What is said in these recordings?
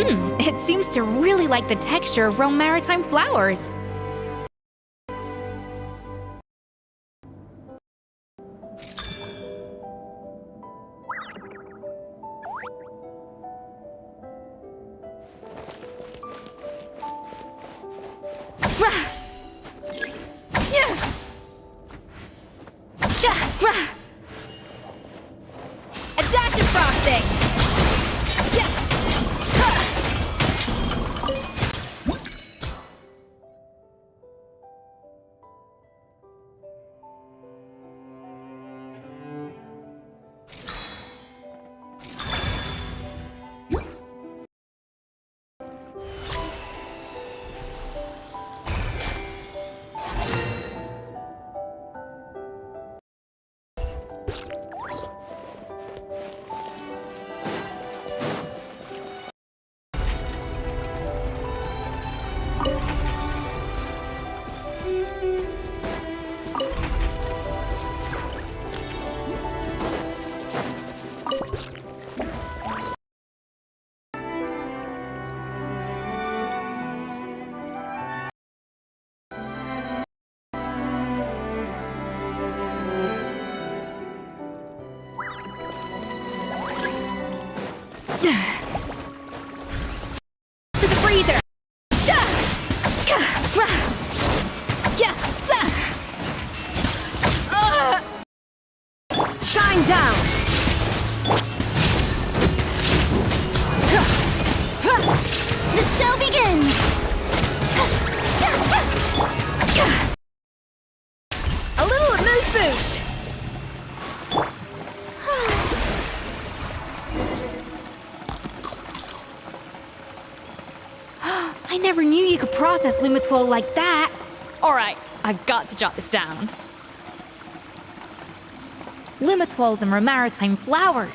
It seems to really like the texture of Rome maritime flowers. A dash of frosting! To the freezer! Shine down! The show begins! A little amuse-bouche! I never knew you could process Lumitwol like that. Alright, I've got to jot this down. Lumitwols and maritime flowers.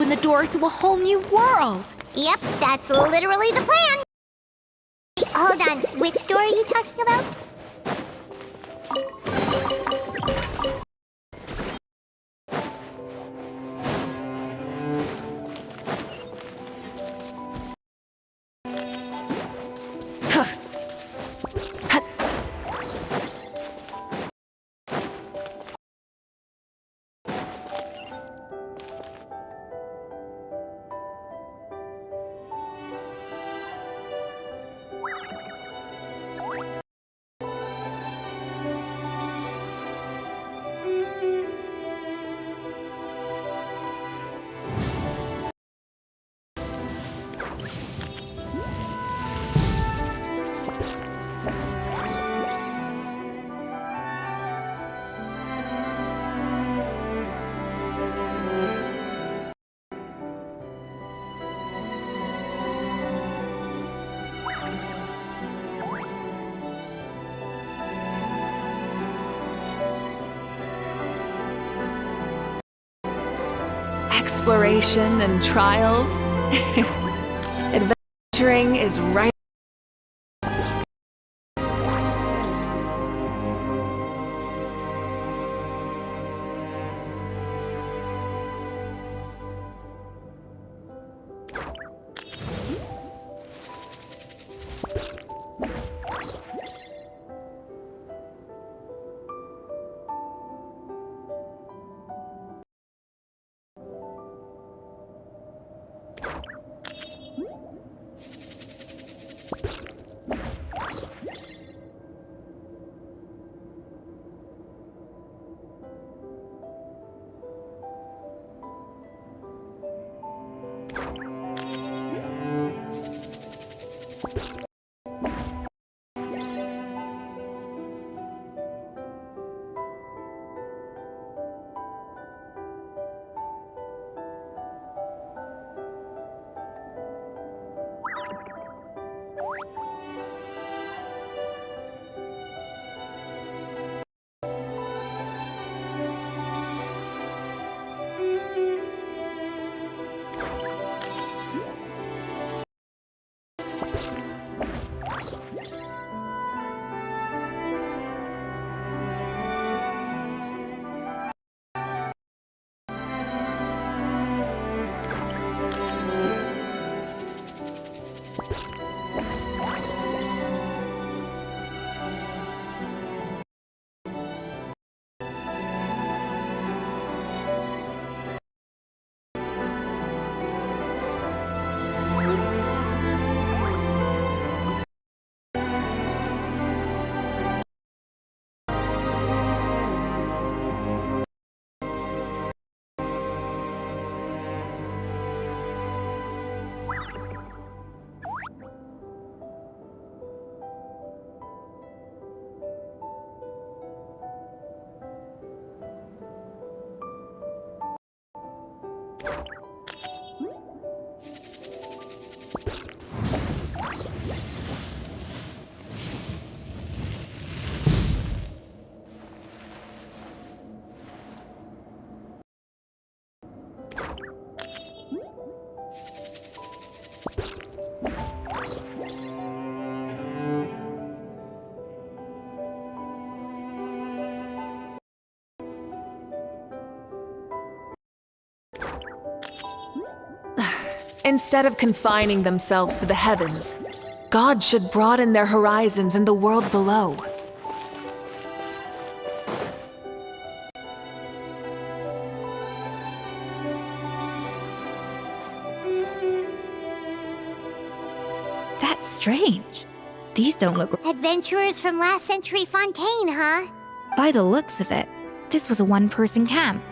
Open the door to a whole new world. Yep, that's literally the plan. Hold on, which door are you talking about? Exploration and trials. Adventuring is right. Instead of confining themselves to the heavens, God should broaden their horizons in the world below. That's strange. These don't look Adventurers from last century Fontaine, huh? by the looks of it. This was a one-person camp.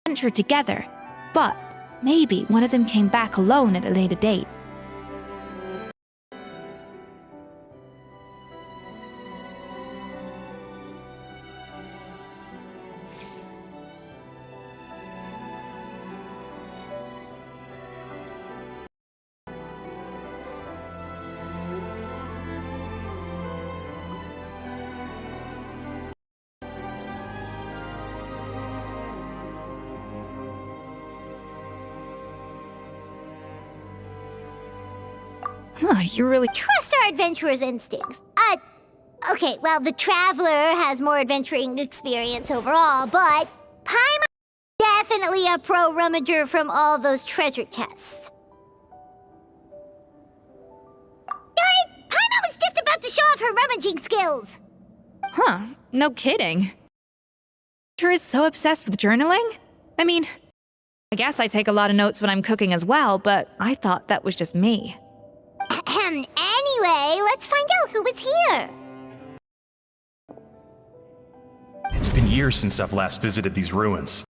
Ventured together, but maybe one of them came back alone at a later date. You really Trust our adventurer's instincts. Okay, well, the traveler has more adventuring experience overall, but Paimon definitely a pro rummager from all those treasure chests. Darn it! Paimon was just about to show off her rummaging skills. No kidding. You're is so obsessed with journaling? I mean, I guess I take a lot of notes when I'm cooking as well, but I thought that was just me. Anyway, let's find out who was here. It's been years since I've last visited these ruins.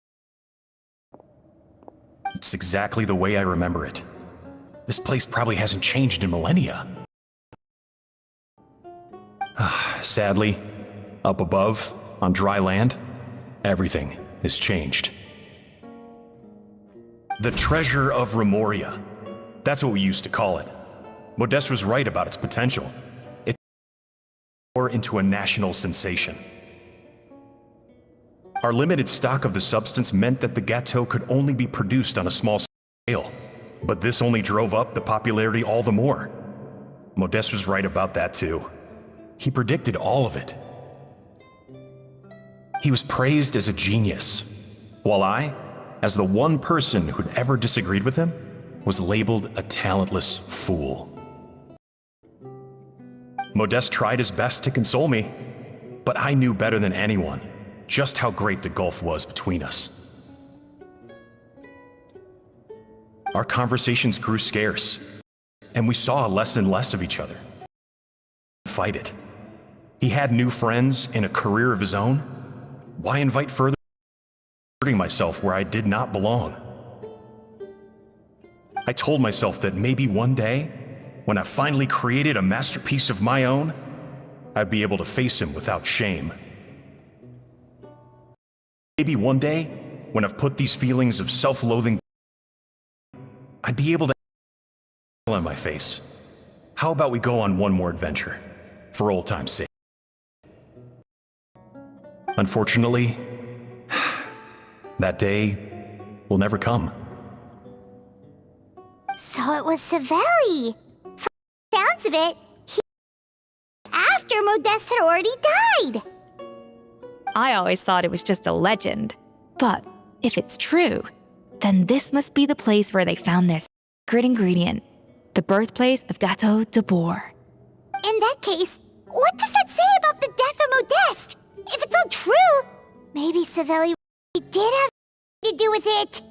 It's exactly the way I remember it. This place probably hasn't changed in millennia. Sadly, up above, on dry land, everything has changed. The treasure of Remoria. That's what we used to call it. Modeste was right about its potential. It turned into a national sensation. Our limited stock of the substance meant that the gâteau could only be produced on a small scale, but this only drove up the popularity all the more. Modeste was right about that too. He predicted all of it. He was praised as a genius, while I, as the one person who'd ever disagreed with him, was labeled a talentless fool. Modeste tried his best to console me, but I knew better than anyone just how great the gulf was between us. Our conversations grew scarce, and we saw less and less of each other. Fight it. He had new friends and a career of his own. Why invite further hurting myself where I did not belong? I told myself that maybe one day, when I finally created a masterpiece of my own, I'd be able to face him without shame. Maybe one day, when I've put these feelings of self-loathing, I'd be able to on my face. How about we go on one more adventure, for old time's sake? Unfortunately, that day will never come. So it was Savelli. From the sounds of it, he after Modeste had already died. I always thought it was just a legend. But if it's true, then this must be the place where they found their secret ingredient, the birthplace of Dato de Boer. In that case, what does that say about the death of Modeste? If it's all true, maybe Savelli did have to do with it.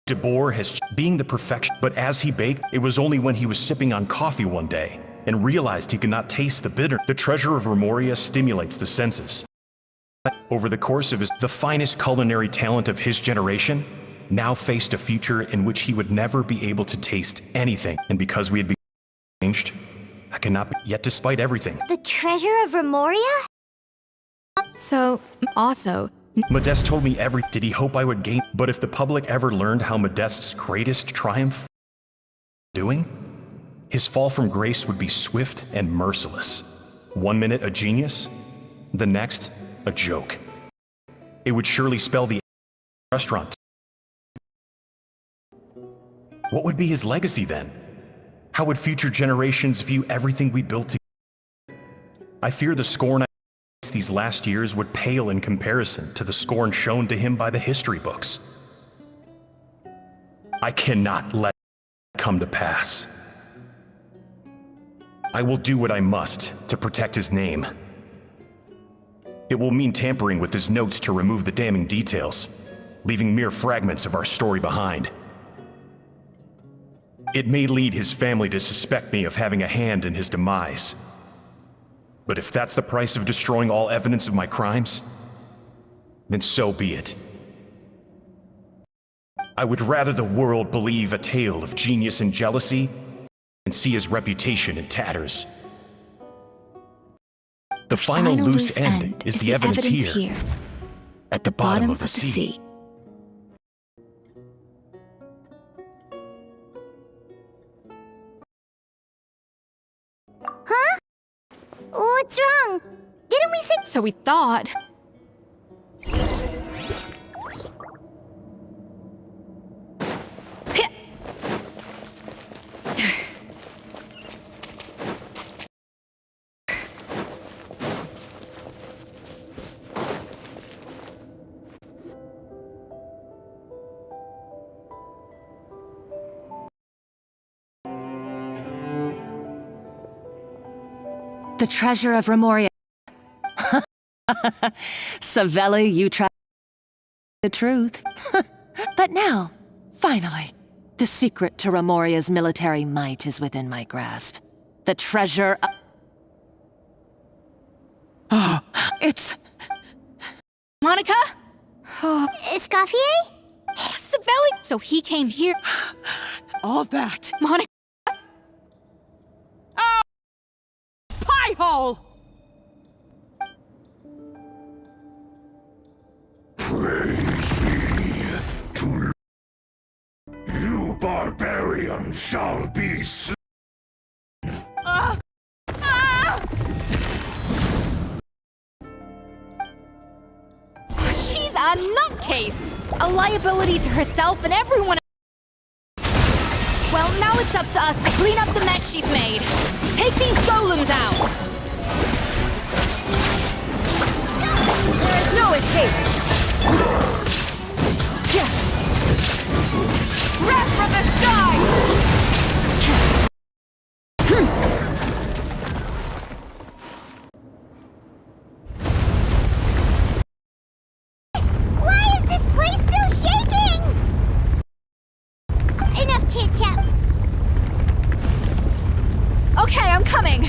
Debor has being the perfection, but as he baked, it was only when he was sipping on coffee one day and realized he could not taste the bitter. The treasure of Remoria stimulates the senses. Over the course of the finest culinary talent of his generation, now faced a future in which he would never be able to taste anything. And because we had been changed, I cannot, yet despite everything. The treasure of Remoria? So, also, Modeste told me did he hope I would gain? But if the public ever learned how Modeste's greatest triumph doing, his fall from grace would be swift and merciless. 1 minute a genius, the next a joke. It would surely spell the restaurant. What would be his legacy then? How would future generations view everything we built together? I fear the scorn I faced these last years would pale in comparison to the scorn shown to him by the history books. I cannot let it come to pass. I will do what I must to protect his name. It will mean tampering with his notes to remove the damning details, leaving mere fragments of our story behind. It may lead his family to suspect me of having a hand in his demise. But if that's the price of destroying all evidence of my crimes, then so be it. I would rather the world believe a tale of genius and jealousy and see his reputation in tatters. The final loose end is the evidence here, at the bottom of the sea. Huh? What's wrong? Didn't we say— so we thought. The treasure of Remoria. Savelli, you tried the truth. But now, finally, the secret to Remoria's military might is within my grasp. The treasure of— Oh, it's— Monica? Escoffier? Savelli? So he came here. all that. Monica? Pie hole! You barbarian shall be slain. She's a nutcase! A liability to herself and everyone. Well, now it's up to us to clean up the mess she's made. Take these golems out! There is no escape! Wrath from the sky! Why is this place still shaking? Enough chit-chat. Okay, I'm coming.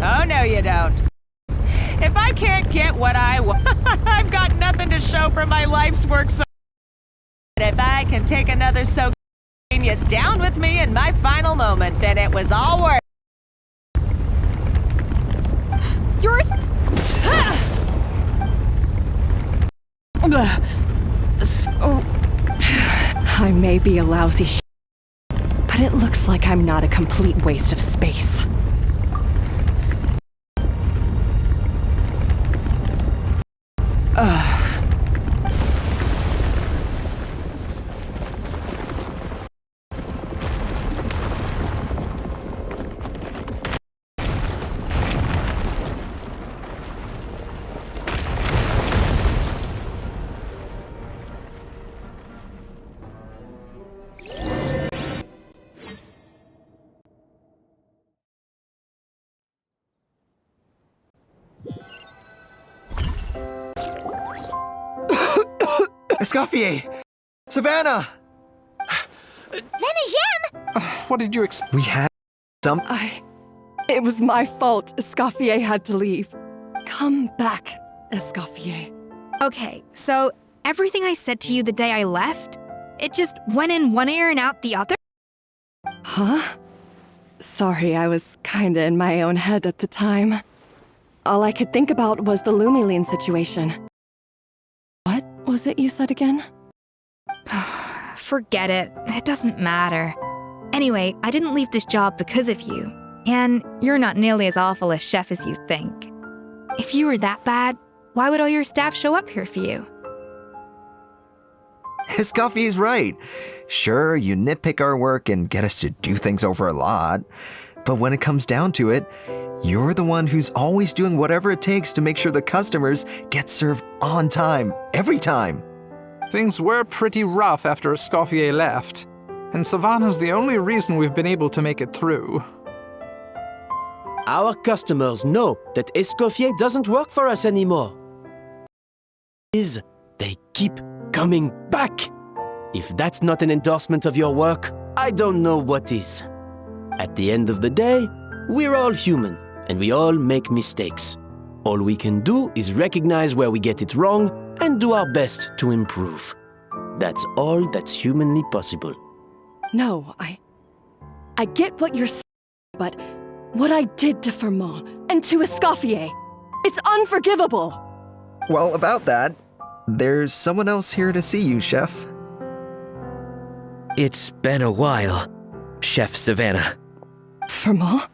Oh, no, you don't. If I can't get what I want, I've got nothing to show for my life's work, so if I can take another so genius down with me in my final moment, then it was all worth. Yours? So, I may be a lousy but it looks like I'm not a complete waste of space. Ugh. Escoffier! Savannah! Venejem! What did you We had some. It was my fault. Escoffier had to leave. Come back, Escoffier. Okay, so everything I said to you the day I left, it just went in one ear and out the other? Huh? Sorry, I was kinda in my own head at the time. All I could think about was the Lumiline situation. What was it you said again? Forget it. It doesn't matter. Anyway, I didn't leave this job because of you. And you're not nearly as awful a chef as you think. If you were that bad, why would all your staff show up here for you? Escoffier's right. Sure, you nitpick our work and get us to do things over a lot. But when it comes down to it, you're the one who's always doing whatever it takes to make sure the customers get served on time, every time. Things were pretty rough after Escoffier left, and Savannah's the only reason we've been able to make it through. Our customers know that Escoffier doesn't work for us anymore. They keep coming back. If that's not an endorsement of your work, I don't know what is. At the end of the day, we're all human, and we all make mistakes. All we can do is recognize where we get it wrong and do our best to improve. That's all that's humanly possible. No, I get what you're saying, but what I did to Fermont and to Escoffier, it's unforgivable. Well, about that, there's someone else here to see you, Chef. It's been a while, Chef Savannah. Fermont?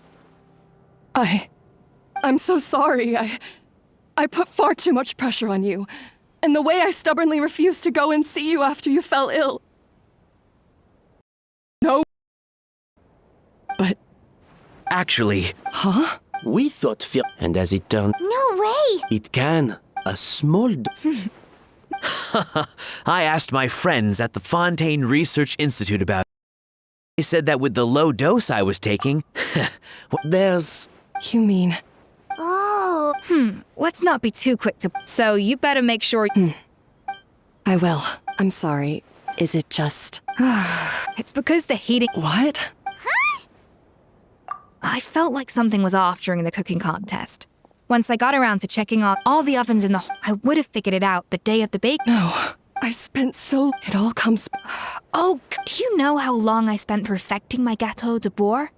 I'm so sorry. I put far too much pressure on you. And the way I stubbornly refused to go and see you after you fell ill. No. But... Actually... Huh? We thought and as it turned... No way! It can. A small... I asked my friends at the Fontaine Research Institute about it. They said that with the low dose I was taking, there's... You mean... Oh. Let's not be too quick to... So you better make sure... I will. I'm sorry. Is it just... It's because the heating... What? I felt like something was off during the cooking contest. Once I got around to checking on all the ovens in the... I would have figured it out the day of the bake... No. I spent so... It all comes... Oh, do you know how long I spent perfecting my Gâteau de Bourg?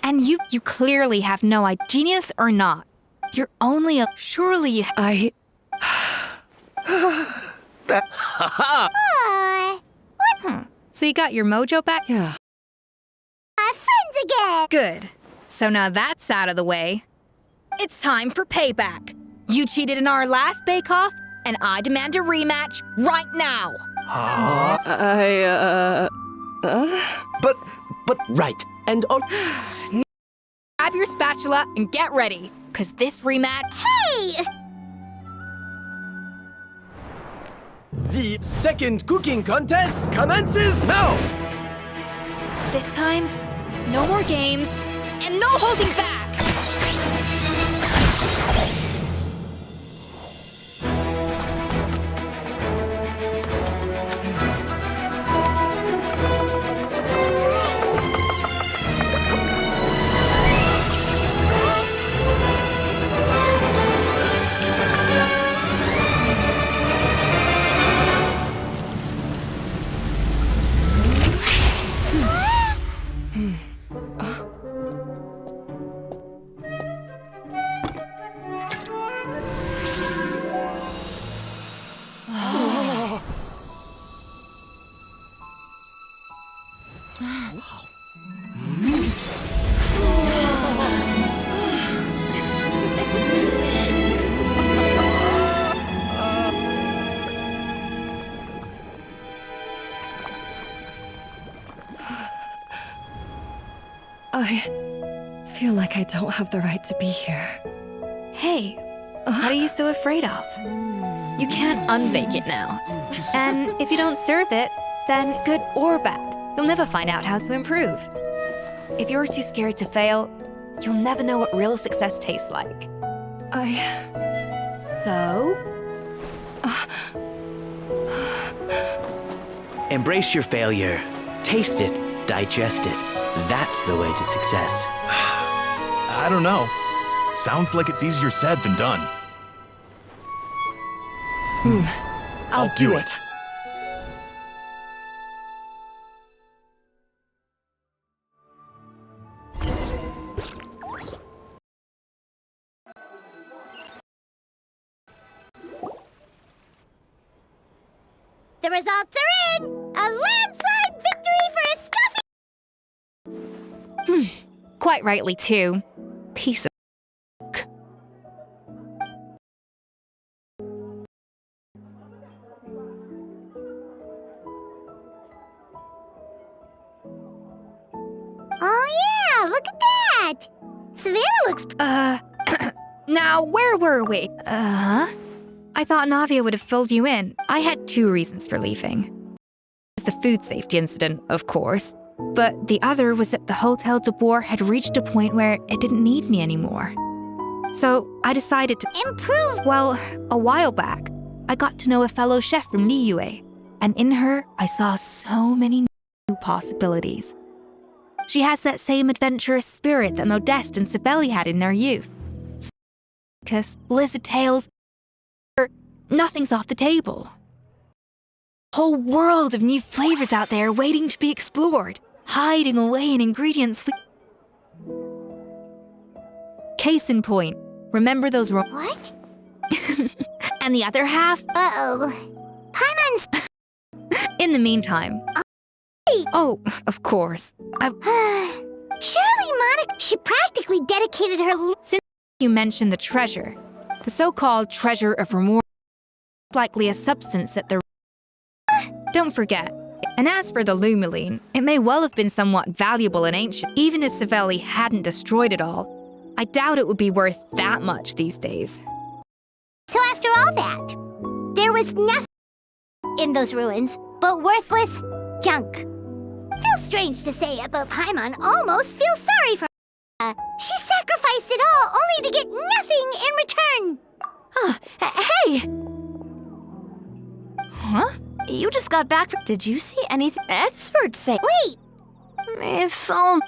And you clearly have no idea, genius or not. You're only a... Surely you... So you got your mojo back? Yeah. My friends again! Good. So now that's out of the way. It's time for payback. You cheated in our last bake-off, and I demand a rematch right now. But... Right. And all... Grab your spatula and get ready, because this rematch... Hey! The second cooking contest commences now! This time, no more games, and no holding back! I feel like I don't have the right to be here. Hey, what are you so afraid of? You can't unbake it now. And if you don't serve it, then good or bad, you'll never find out how to improve. If you're too scared to fail, you'll never know what real success tastes like. So? Embrace your failure. Taste it. Digest it. That's the way to success. I don't know. Sounds like it's easier said than done. I'll do it. The results are in! A landslide victory for a Scuffy! Quite rightly, too. Piece of. Oh yeah, look at that! Savannah looks Now, where were we? I thought Navia would have filled you in. I had two reasons for leaving. The food safety incident, of course, but the other was that the Hotel de Boer had reached a point where it didn't need me anymore. So I decided to improve. Well, a while back, I got to know a fellow chef from Liyue, and in her, I saw so many new possibilities. She has that same adventurous spirit that Modeste and Sibeli had in their youth. Kiss, lizard tails, nothing's off the table. Whole world of new flavors out there waiting to be explored, hiding away in ingredients we... Case in point, remember those What? And the other half? Uh-oh. Paimon's... In the meantime... Oh, of course. Surely Monica... She practically dedicated her... Since you mentioned the treasure, the so-called treasure of remorse is likely a substance that the... Don't forget. And as for the Lumiline, it may well have been somewhat valuable and ancient. Even if Sibeli hadn't destroyed it all, I doubt it would be worth that much these days. So after all that, there was nothing in those ruins but worthless junk. Feels strange to say it, but Paimon almost feels sorry for her. She sacrificed it all only to get nothing in return. Hey! Huh? You just got back. Did you see anything? Experts say. Wait! If only.